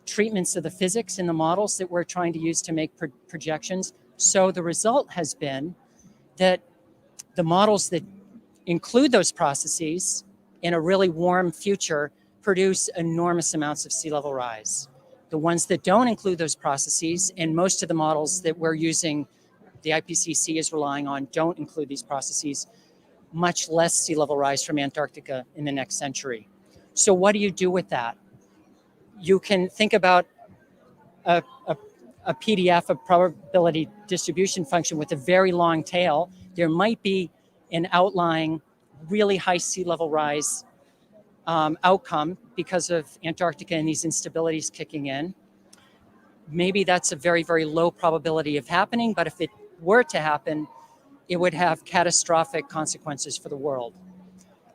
treatments of the physics in the models that we're trying to use to make projections. So the result has been that the models that include those processes in a really warm future produce enormous amounts of sea level rise. The ones that don't include those processes, and most of the models that we're using, the IPCC is relying on, don't include these processes, much less sea level rise from Antarctica in the next century. So what do you do with that? You can think about a PDF, a probability distribution function with a very long tail. There might be an outlying really high sea level rise outcome because of Antarctica and these instabilities kicking in. Maybe that's a very, very low probability of happening, but if it were to happen, it would have catastrophic consequences for the world.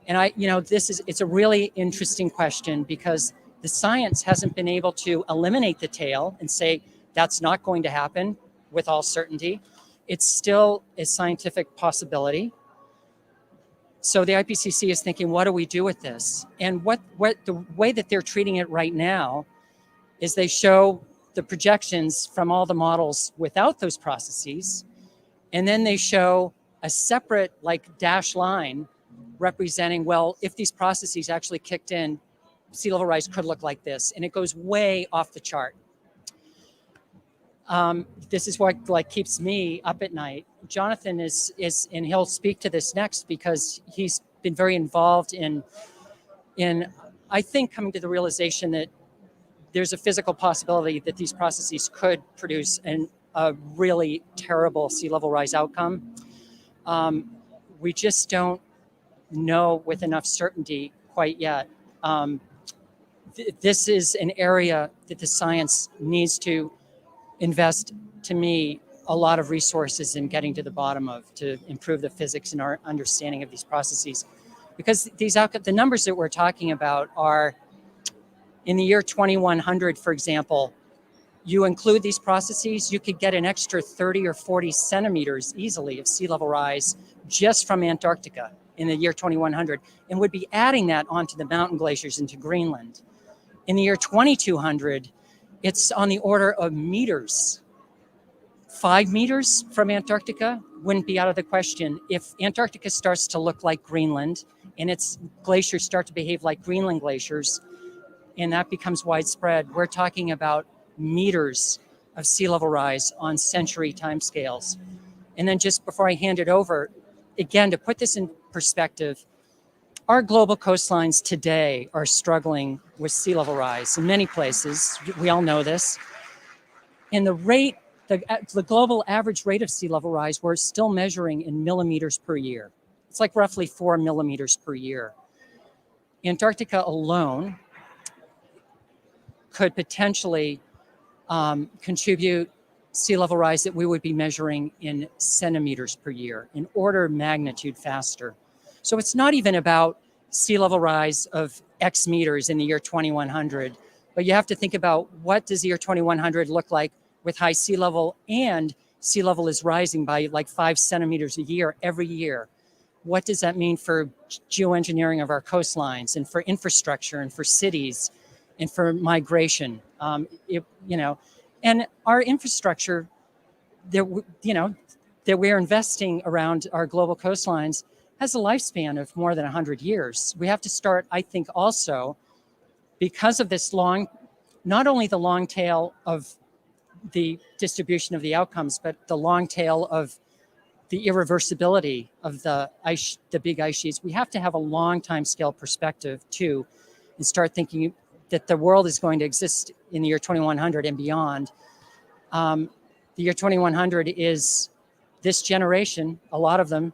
And it's a really interesting question, because the science hasn't been able to eliminate the tail and say that's not going to happen with all certainty. It's still a scientific possibility. So the IPCC is thinking, what do we do with this? And what the way that they're treating it right now is they show the projections from all the models without those processes, and then they show a separate dashed line representing, well, if these processes actually kicked in, sea level rise could look like this, and it goes way off the chart. This is what keeps me up at night. Jonathan is, and he'll speak to this next, because he's been very involved in I think, coming to the realization that there's a physical possibility that these processes could produce an a really terrible sea level rise outcome. We just don't know with enough certainty quite yet. This is an area that the science needs to invest, to me, a lot of resources in getting to the bottom of, to improve the physics and our understanding of these processes. Because the numbers that we're talking about are, in the year 2100, for example, you include these processes, you could get an extra 30 or 40 centimeters easily of sea level rise just from Antarctica in the year 2100, and would be adding that onto the mountain glaciers into Greenland. In the year 2200, it's on the order of meters. 5 meters from Antarctica wouldn't be out of the question. If Antarctica starts to look like Greenland and its glaciers start to behave like Greenland glaciers, and that becomes widespread, we're talking about meters of sea level rise on century timescales. And then just before I hand it over, again, to put this in perspective, our global coastlines today are struggling with sea level rise in many places. We all know this. And the global average rate of sea level rise, we're still measuring in millimeters per year. It's like roughly 4 millimeters per year. Antarctica alone could potentially contribute sea level rise that we would be measuring in centimeters per year, an order of magnitude faster. So it's not even about sea level rise of X meters in the year 2100, but you have to think about, what does the year 2100 look like with high sea level, and sea level is rising by like 5 centimeters a year every year. What does that mean for geoengineering of our coastlines, and for infrastructure, and for cities, and for migration? And our infrastructure that we're investing around our global coastlines has a lifespan of more than 100 years. We have to start, I think, also, because of this not only the long tail of the distribution of the outcomes, but the long tail of the irreversibility of the big ice sheets. We have to have a long time scale perspective too, and start thinking that the world is going to exist in the year 2100 and beyond. The year 2100 is this generation, a lot of them.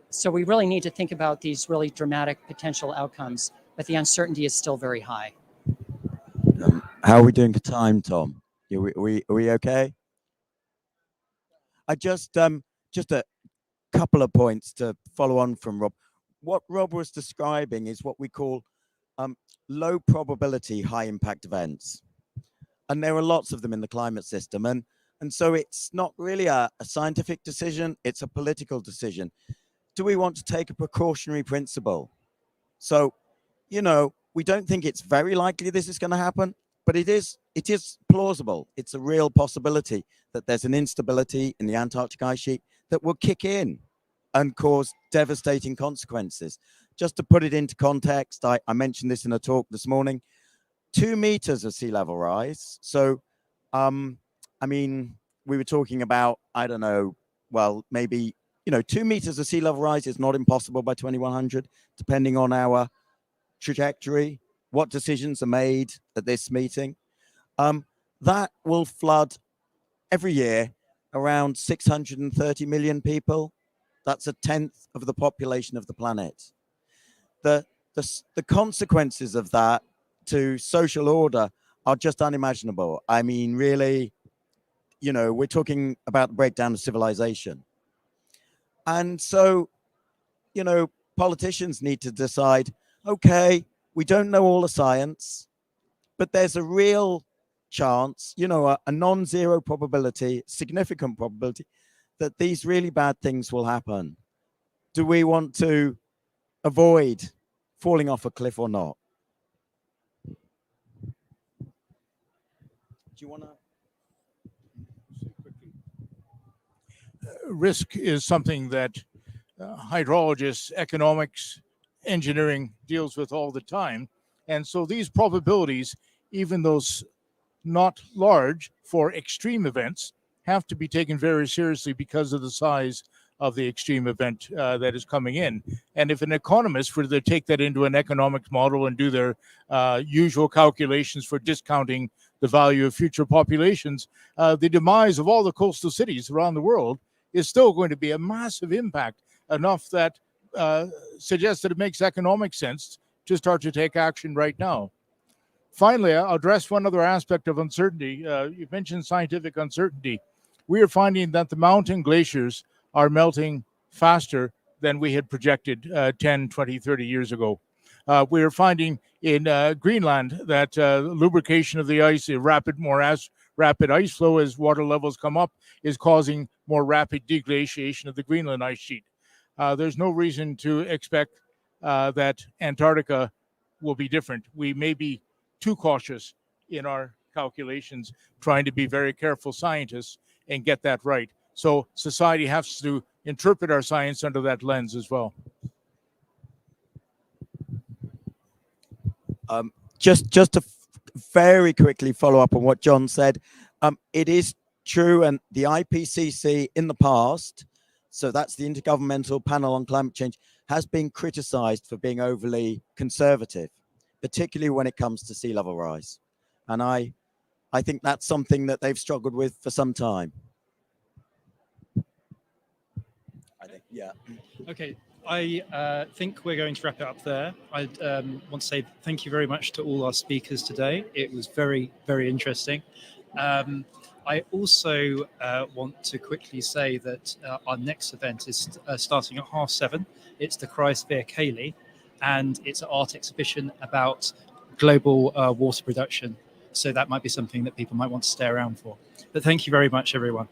So we really need to think about these really dramatic potential outcomes, but the uncertainty is still very high. How are we doing for time, Tom? Are we okay? I just a couple of points to follow on from Rob. What Rob was describing is what we call low probability, high impact events. And there are lots of them in the climate system. And so it's not really a scientific decision, it's a political decision. Do we want to take a precautionary principle? So, we don't think it's very likely this is going to happen, but it is plausible. It's a real possibility that there's an instability in the Antarctic ice sheet that will kick in and cause devastating consequences. Just to put it into context, I mentioned this in a talk this morning, 2 meters of sea level rise. So, we were talking about, maybe, 2 meters of sea level rise is not impossible by 2100, depending on our trajectory, what decisions are made at this meeting. That will flood every year around 630 million people. That's 1/10 of the population of the planet. The consequences of that to social order are just unimaginable. I mean, really, we're talking about the breakdown of civilization. And so, politicians need to decide, okay, we don't know all the science, but there's a real chance, a non-zero probability, significant probability that these really bad things will happen. Do we want to avoid falling off a cliff or not? Do you want to? Risk is something that hydrologists, economics, engineering deals with all the time. And so these probabilities, even though not large for extreme events, have to be taken very seriously because of the size of the extreme event that is coming in. And if an economist were to take that into an economics model and do their usual calculations for discounting the value of future populations, the demise of all the coastal cities around the world is still going to be a massive impact, enough that suggests that it makes economic sense to start to take action right now. Finally, I'll address one other aspect of uncertainty. You mentioned scientific uncertainty. We are finding that the mountain glaciers are melting faster than we had projected 10, 20, 30 years ago. We are finding in Greenland that lubrication of the ice, rapid ice flow as water levels come up, is causing more rapid deglaciation of the Greenland ice sheet. There's no reason to expect that Antarctica will be different. We may be too cautious in our calculations, trying to be very careful scientists and get that right. So society has to interpret our science under that lens as well. Just to very quickly follow up on what John said, it is true, and the IPCC in the past, so that's the Intergovernmental Panel on Climate Change, has been criticized for being overly conservative, particularly when it comes to sea level rise. And I think that's something that they've struggled with for some time. I think, yeah. Okay, I think we're going to wrap it up there. I want to say thank you very much to all our speakers today. It was very, very interesting. I also want to quickly say that our next event is starting at 7:30. It's the Cryosphere Cayley, and it's an art exhibition about global water production. So that might be something that people might want to stay around for. But thank you very much, everyone.